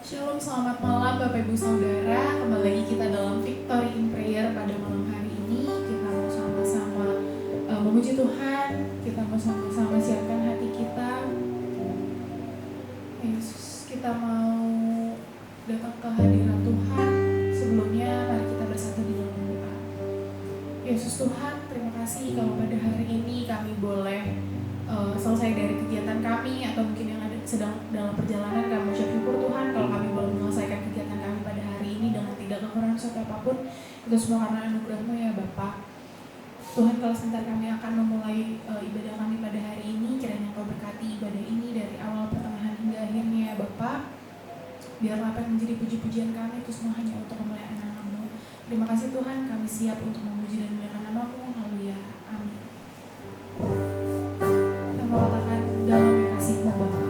Shalom, selamat malam Bapak Ibu Saudara. Kembali lagi kita dalam Victory in Prayer pada malam hari ini. Kita mau sama-sama memuji Tuhan. Kita mau sama-sama siapkan hati kita. Yesus, kita mau datang ke hadirat Tuhan. Sebelumnya mari kita bersatu di dalam doa. Yesus Tuhan, terima kasih kalau pada hari ini kami boleh selesai dari kegiatan kami atau mungkin yang ada sedang dalam perjalanan. Kami ucap syukur Tuhan kalau kami boleh menyelesaikan kegiatan kami pada hari ini dengan tidak kekurangan suatu apapun. Itu semua karena anugerah-Mu ya Bapa. Tuhan, kalau sebentar kami akan memulai ibadah kami pada hari ini, kiranya Kau berkati ibadah ini dari awal, pertengahan hingga akhirnya ya Bapa. Biarlah apa yang menjadi puji-pujian kami itu semua hanya untuk kemuliaan nama-Mu. Terima kasih Tuhan, kami siap untuk memuji dan memuliakan nama-Mu. Haleluya. Amin. Kita mengatakan dalam kasih-Mu Bapa.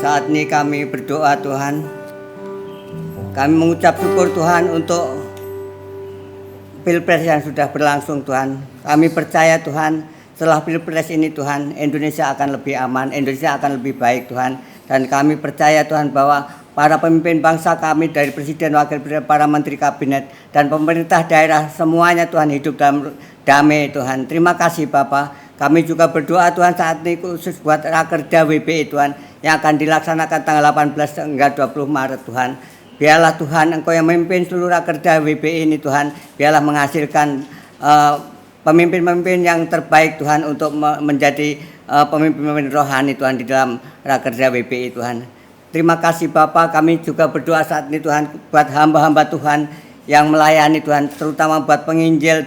Saat ini kami berdoa Tuhan, kami mengucap syukur Tuhan untuk Pilpres yang sudah berlangsung Tuhan. Kami percaya Tuhan, setelah Pilpres ini Tuhan, Indonesia akan lebih aman, Indonesia akan lebih baik Tuhan. Dan kami percaya Tuhan bahwa para pemimpin bangsa kami dari Presiden, Wakil Presiden, para Menteri Kabinet, dan pemerintah daerah semuanya Tuhan hidup dalam damai Tuhan. Terima kasih Bapak. Kami juga berdoa Tuhan saat ini khusus buat Rakerda WBI Tuhan yang akan dilaksanakan tanggal 18 hingga 20 Maret Tuhan. Biarlah Tuhan Engkau yang memimpin seluruh Rakerda WBI ini Tuhan. Biarlah menghasilkan pemimpin-pemimpin yang terbaik Tuhan untuk menjadi pemimpin-pemimpin rohani Tuhan di dalam Rakerda WBI Tuhan. Terima kasih Bapak, kami juga berdoa saat ini Tuhan buat hamba-hamba Tuhan yang melayani Tuhan, terutama buat penginjil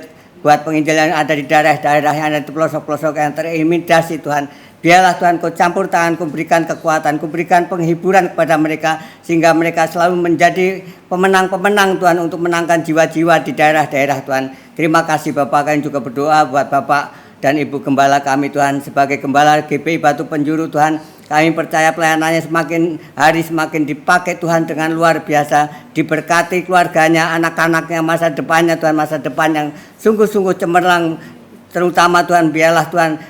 yang ada di daerah-daerah yang ada di pelosok-pelosok yang terintimidasi Tuhan. Biarlah Tuhan Kau campur tangan, Kau berikan kekuatan, Kau berikan penghiburan kepada mereka sehingga mereka selalu menjadi pemenang-pemenang Tuhan untuk menangkan jiwa-jiwa di daerah-daerah Tuhan. Terima kasih Bapak, kami juga berdoa buat Bapak dan Ibu Gembala kami Tuhan sebagai Gembala GPI Batu Penjuru Tuhan. Kami percaya pelayanannya semakin hari semakin dipakai Tuhan dengan luar biasa. Diberkati keluarganya, anak-anaknya, masa depannya Tuhan, masa depan yang sungguh-sungguh cemerlang. Terutama Tuhan, biarlah Tuhan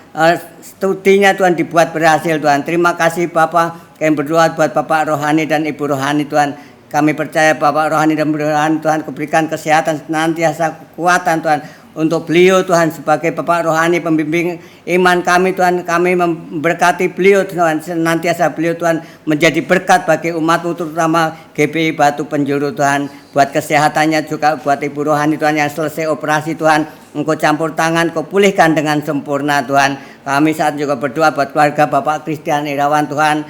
studinya Tuhan dibuat berhasil Tuhan. Terima kasih Bapak, kami berdoa buat Bapak Rohani dan Ibu Rohani Tuhan. Kami percaya Bapak Rohani dan Ibu Rohani Tuhan Kau berikan kesehatan senantiasa, kekuatan Tuhan untuk beliau Tuhan sebagai Bapak Rohani pembimbing iman kami Tuhan. Kami memberkati beliau Tuhan, senantiasa beliau Tuhan menjadi berkat bagi umat-Mu terutama GPI Batu Penjuru Tuhan. Buat kesehatannya juga buat Ibu Rohani Tuhan yang selesai operasi Tuhan, Engkau campur tangan, Kau pulihkan dengan sempurna Tuhan. Kami saat juga berdoa buat keluarga Bapak Christian Irawan Tuhan.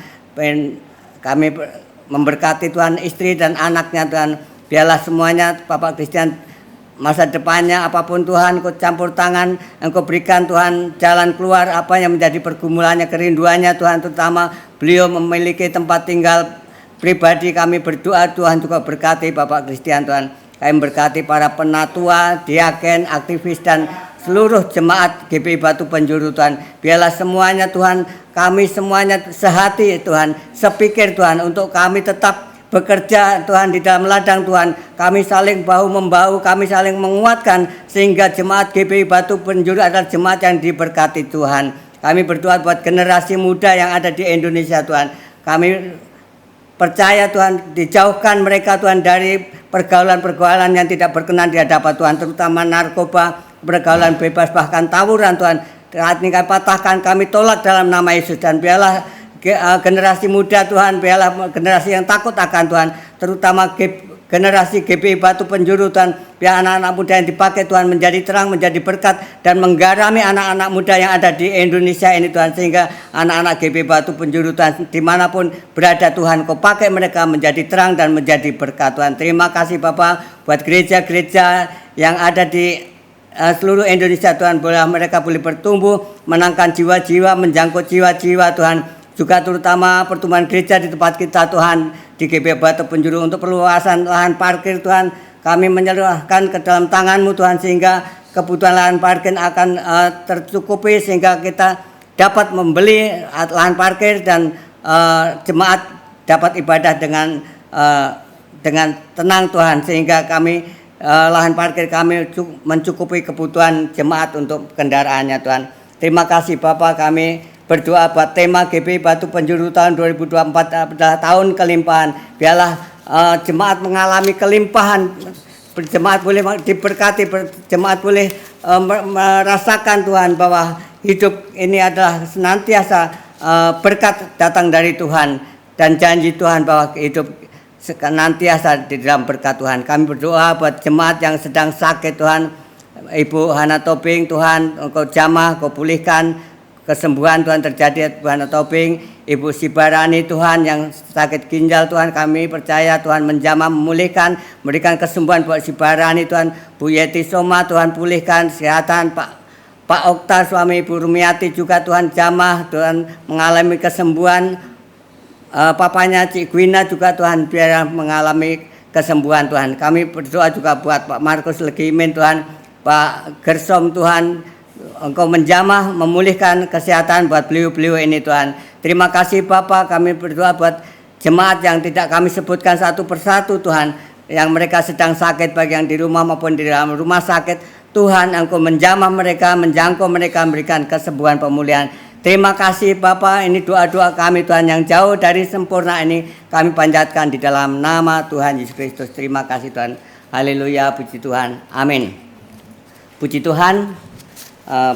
Kami memberkati Tuhan istri dan anaknya Tuhan. Biarlah semuanya Bapak Christian masa depannya apapun Tuhan Kau campur tangan, Engkau berikan Tuhan jalan keluar apa yang menjadi pergumulannya, kerinduannya Tuhan, terutama beliau memiliki tempat tinggal pribadi. Kami berdoa Tuhan juga berkati Bapak Christian Tuhan. Kami berkati para penatua, diaken, aktivis dan seluruh jemaat GPI Batu Penjuru Tuhan. Biarlah semuanya Tuhan, kami semuanya sehati Tuhan, sepikir Tuhan untuk kami tetap bekerja Tuhan di dalam ladang Tuhan. Kami saling bahu-membahu, kami saling menguatkan sehingga jemaat GPI Batu Penjuru adalah jemaat yang diberkati Tuhan. Kami berdoa buat generasi muda yang ada di Indonesia Tuhan. Kami percaya Tuhan, dijauhkan mereka Tuhan dari pergaulan-pergaulan yang tidak berkenan di hadapan Tuhan, terutama narkoba, pergaulan bebas, bahkan tawuran Tuhan. Saat ini kami patahkan, kami tolak dalam nama Yesus. Dan biarlah generasi muda Tuhan, biarlah generasi yang takut akan Tuhan, terutama generasi GPI Batu Penjuru Tuhan. Biar anak-anak muda yang dipakai Tuhan menjadi terang, menjadi berkat dan menggarami anak-anak muda yang ada di Indonesia ini Tuhan. Sehingga anak-anak GPI Batu Penjuru Tuhan dimanapun berada Tuhan, Kau pakai mereka menjadi terang dan menjadi berkat Tuhan. Terima kasih Bapak buat gereja-gereja yang ada di seluruh Indonesia Tuhan. Mereka boleh bertumbuh, menangkan jiwa-jiwa, menjangkut jiwa-jiwa Tuhan. Juga terutama pertumbuhan gereja di tempat kita Tuhan, di GPI Batu Penjuru untuk perluasan lahan parkir Tuhan. Kami menyerahkan ke dalam tangan-Mu Tuhan sehingga kebutuhan lahan parkir akan tercukupi sehingga kita dapat membeli lahan parkir dan jemaat dapat ibadah dengan tenang Tuhan, sehingga kami lahan parkir kami mencukupi kebutuhan jemaat untuk kendaraannya Tuhan. Terima kasih Bapak, kami berdoa buat tema GPI Batu Penjuru tahun 2024 adalah tahun kelimpahan. Biarlah jemaat mengalami kelimpahan, jemaat boleh diberkati, jemaat boleh merasakan Tuhan bahwa hidup ini adalah senantiasa berkat datang dari Tuhan, dan janji Tuhan bahwa hidup senantiasa di dalam berkat Tuhan. Kami berdoa buat jemaat yang sedang sakit Tuhan. Ibu Hana Tobing Tuhan, Engkau jamah, Kau pulihkan, kesembuhan Tuhan terjadi Ibu Hana Tobing. Ibu Sibarani Tuhan yang sakit ginjal Tuhan, kami percaya Tuhan menjamah, memulihkan, memberikan kesembuhan buat Sibarani Tuhan. Bu Yeti Soma Tuhan pulihkan kesehatan. Pak Okta suami Ibu Rumiati juga Tuhan jamah, Tuhan mengalami kesembuhan. Papanya Cik Gwina juga Tuhan biar mengalami kesembuhan Tuhan. Kami berdoa juga buat Pak Markus Legimin Tuhan, Pak Gersom Tuhan, Engkau menjamah, memulihkan kesehatan buat beliau-beliau ini Tuhan. Terima kasih Bapa, kami berdoa buat jemaat yang tidak kami sebutkan satu persatu Tuhan, yang mereka sedang sakit, baik yang di rumah maupun di dalam rumah sakit. Tuhan, Engkau menjamah mereka, menjangkau mereka, memberikan kesembuhan, pemulihan. Terima kasih Bapa, ini doa-doa kami Tuhan yang jauh dari sempurna ini kami panjatkan di dalam nama Tuhan Yesus Kristus. Terima kasih Tuhan. Haleluya, puji Tuhan. Amin. Puji Tuhan,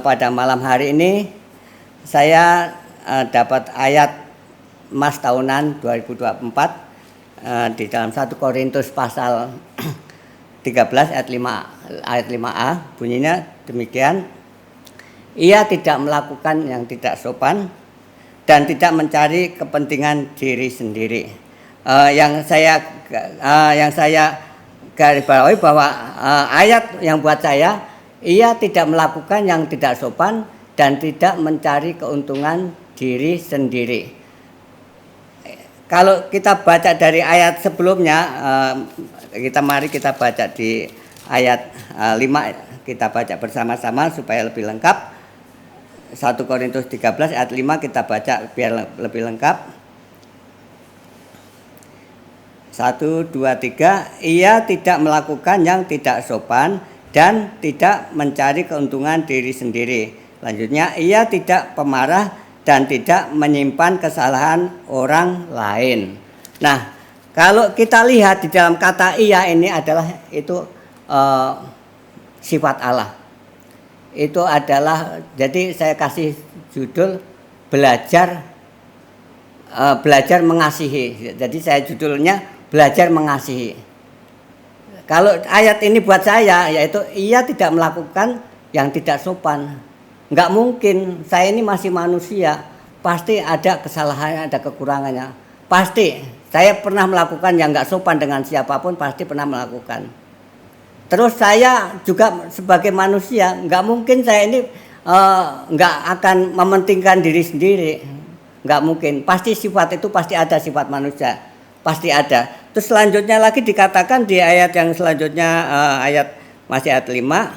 pada malam hari ini saya dapat ayat Mas tahunan 2024 di dalam 1 Korintus pasal 13 ayat 5a, bunyinya demikian. Ia tidak melakukan yang tidak sopan dan tidak mencari kepentingan diri sendiri. Yang saya garis bawahi bahwa ayat yang buat saya, ia tidak melakukan yang tidak sopan dan tidak mencari keuntungan diri sendiri. Kalau kita baca dari ayat sebelumnya, mari kita baca di ayat 5, kita baca bersama-sama supaya lebih lengkap. 1 Korintus 13 ayat 5 kita baca biar lebih lengkap. 1, 2, 3. Ia tidak melakukan yang tidak sopan dan tidak mencari keuntungan diri sendiri. Lanjutnya, ia tidak pemarah dan tidak menyimpan kesalahan orang lain. Nah, kalau kita lihat di dalam kata ia ini adalah itu sifat Allah. Itu adalah, jadi saya kasih judul belajar mengasihi. Jadi saya judulnya belajar mengasihi. Kalau ayat ini buat saya yaitu ia tidak melakukan yang tidak sopan. Enggak mungkin, saya ini masih manusia, pasti ada kesalahannya, ada kekurangannya. Pasti saya pernah melakukan yang enggak sopan dengan siapapun, pasti pernah melakukan. Terus saya juga sebagai manusia, nggak mungkin saya ini nggak akan mementingkan diri sendiri, nggak mungkin. Pasti sifat itu pasti ada, sifat manusia pasti ada. Terus selanjutnya lagi dikatakan di ayat yang selanjutnya, masih ayat 5,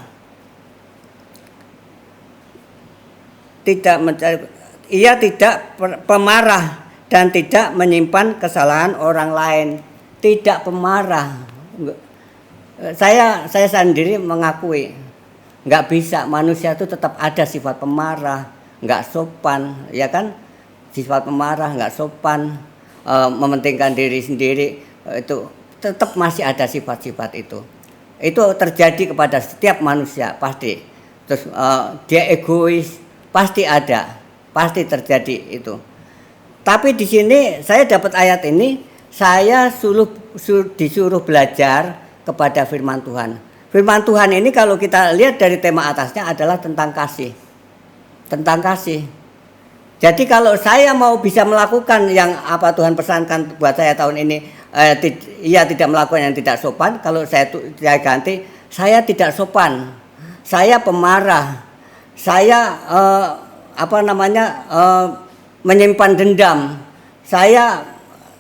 ia tidak pemarah dan tidak menyimpan kesalahan orang lain. Tidak pemarah. Saya sendiri mengakui nggak bisa, manusia itu tetap ada sifat pemarah, nggak sopan, ya kan? Sifat pemarah, nggak sopan, mementingkan diri sendiri, itu tetap masih ada sifat-sifat itu. Itu terjadi kepada setiap manusia pasti. Terus dia egois, pasti ada, pasti terjadi itu. Tapi di sini saya dapat ayat ini, saya disuruh belajar kepada firman Tuhan. Firman Tuhan ini kalau kita lihat dari tema atasnya adalah tentang kasih. Tentang kasih. Jadi kalau saya mau bisa melakukan yang apa Tuhan pesankan buat saya tahun ini, ia tidak melakukan yang tidak sopan. Kalau saya ganti, saya tidak sopan, saya pemarah, saya menyimpan dendam. Saya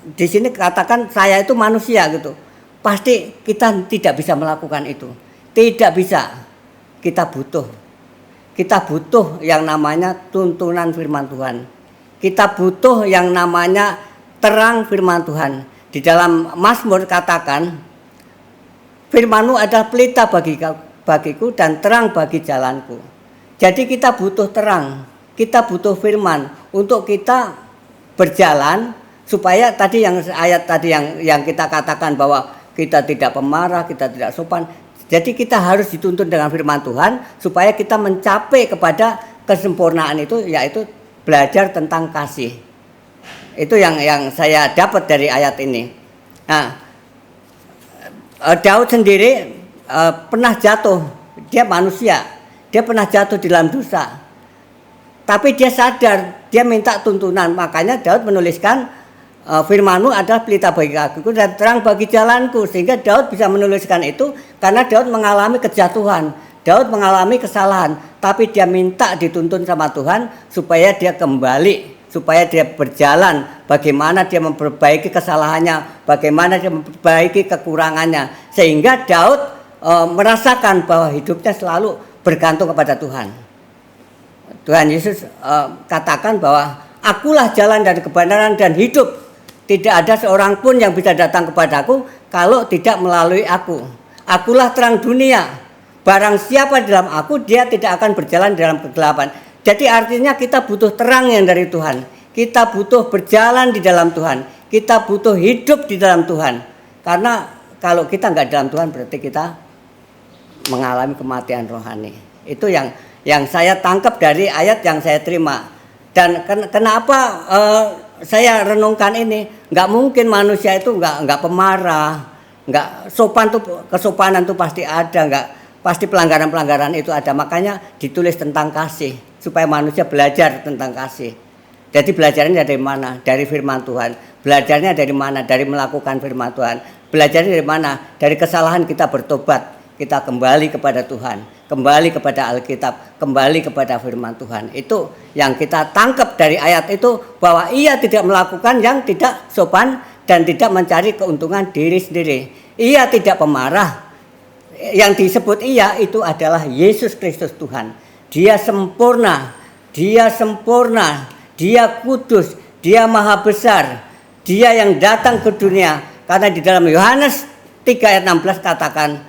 di sini katakan saya itu manusia gitu. Pasti kita tidak bisa melakukan itu. Tidak bisa. Kita butuh yang namanya tuntunan firman Tuhan. Kita butuh yang namanya terang firman Tuhan. Di dalam Mazmur katakan, firman-Mu adalah pelita bagiku dan terang bagi jalanku. Jadi kita butuh terang, kita butuh firman untuk kita berjalan, supaya tadi yang ayat tadi yang kita katakan bahwa kita tidak pemarah, kita tidak sopan. Jadi kita harus dituntun dengan firman Tuhan supaya kita mencapai kepada kesempurnaan itu, yaitu belajar tentang kasih. Itu yang saya dapat dari ayat ini. Nah, Daud sendiri pernah jatuh, dia manusia, dia pernah jatuh di dalam dosa. Tapi dia sadar, dia minta tuntunan. Makanya Daud menuliskan, firman-Mu adalah pelita bagi kakiku dan terang bagi jalanku. Sehingga Daud bisa menuliskan itu karena Daud mengalami kejatuhan, Daud mengalami kesalahan, tapi dia minta dituntun sama Tuhan supaya dia kembali, supaya dia berjalan, bagaimana dia memperbaiki kesalahannya, bagaimana dia memperbaiki kekurangannya, sehingga Daud merasakan bahwa hidupnya selalu bergantung kepada Tuhan. Tuhan Yesus katakan bahwa Akulah jalan dan kebenaran dan hidup. Tidak ada seorang pun yang bisa datang kepadaku kalau tidak melalui aku. Akulah terang dunia. Barang siapa di dalam aku, dia tidak akan berjalan dalam kegelapan. Jadi artinya kita butuh terang yang dari Tuhan. Kita butuh berjalan di dalam Tuhan. Kita butuh hidup di dalam Tuhan. Karena kalau kita nggak dalam Tuhan berarti kita mengalami kematian rohani. Itu yang saya tangkap dari ayat yang saya terima. Dan kenapa saya renungkan ini? Nggak mungkin manusia itu nggak pemarah, nggak sopan tuh, kesopanan tuh pasti ada, nggak pasti pelanggaran itu ada. Makanya ditulis tentang kasih supaya manusia belajar tentang kasih. Jadi belajarnya dari mana? Dari firman Tuhan. Belajarnya dari mana? Dari melakukan firman Tuhan. Belajarnya dari mana? Dari kesalahan kita bertobat. Kita kembali kepada Tuhan, kembali kepada Alkitab, kembali kepada firman Tuhan. Itu yang kita tangkap dari ayat itu, bahwa ia tidak melakukan yang tidak sopan dan tidak mencari keuntungan diri sendiri. Ia tidak pemarah. Yang disebut ia itu adalah Yesus Kristus Tuhan. Dia sempurna, dia sempurna, dia kudus, dia maha besar. Dia yang datang ke dunia. Karena di dalam Yohanes 3 ayat 16 katakan,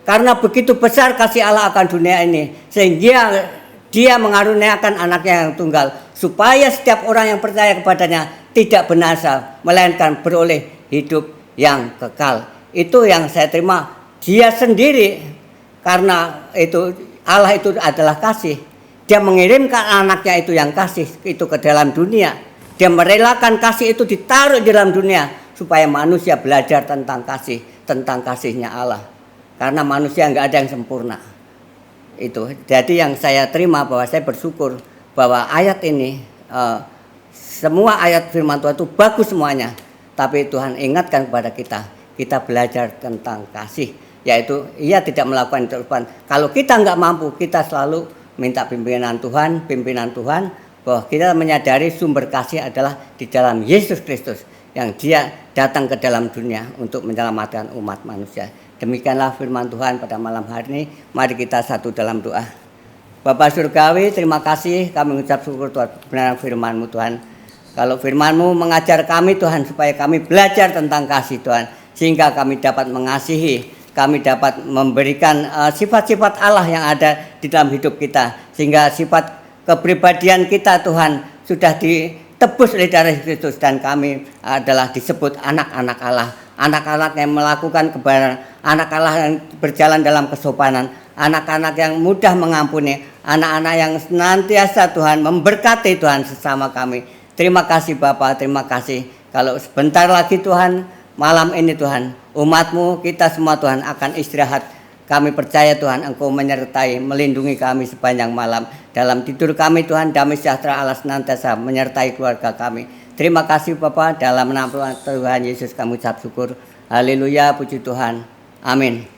karena begitu besar kasih Allah akan dunia ini, sehingga dia mengaruniakan anaknya yang tunggal, supaya setiap orang yang percaya kepadanya tidak binasa, melainkan beroleh hidup yang kekal. Itu yang saya terima. Dia sendiri, karena itu Allah itu adalah kasih. Dia mengirimkan anaknya itu yang kasih itu ke dalam dunia. Dia merelakan kasih itu ditaruh di dalam dunia, supaya manusia belajar tentang kasih, tentang kasihnya Allah. Karena manusia nggak ada yang sempurna. Itu. Jadi yang saya terima, bahwa saya bersyukur bahwa ayat ini, semua ayat firman Tuhan itu bagus semuanya. Tapi Tuhan ingatkan kepada kita belajar tentang kasih. Yaitu ia tidak melakukan itu. Kalau kita nggak mampu, kita selalu minta pimpinan Tuhan, bahwa kita menyadari sumber kasih adalah di dalam Yesus Kristus, yang dia datang ke dalam dunia untuk menyelamatkan umat manusia. Demikianlah firman Tuhan pada malam hari ini. Mari kita satu dalam doa. Bapa Surgawi, terima kasih, kami mengucap syukur Tuhan kebenaran firman-Mu Tuhan. Kalau firman-Mu mengajar kami Tuhan, supaya kami belajar tentang kasih Tuhan, sehingga kami dapat mengasihi, kami dapat memberikan sifat-sifat Allah yang ada di dalam hidup kita, sehingga sifat kepribadian kita Tuhan sudah ditebus oleh darah Kristus, dan kami adalah disebut anak-anak Allah. Anak-anak yang melakukan kebenaran, anak-anak yang berjalan dalam kesopanan, anak-anak yang mudah mengampuni, anak-anak yang senantiasa Tuhan memberkati Tuhan sesama kami. Terima kasih Bapa, terima kasih. Kalau sebentar lagi Tuhan, malam ini Tuhan, umat-Mu, kita semua Tuhan akan istirahat. Kami percaya Tuhan, Engkau menyertai, melindungi kami sepanjang malam. Dalam tidur kami Tuhan, damai sejahtera Allah senantiasa menyertai keluarga kami. Terima kasih Bapa, dalam nama Tuhan Yesus kami ucap syukur. Haleluya, puji Tuhan. Amin.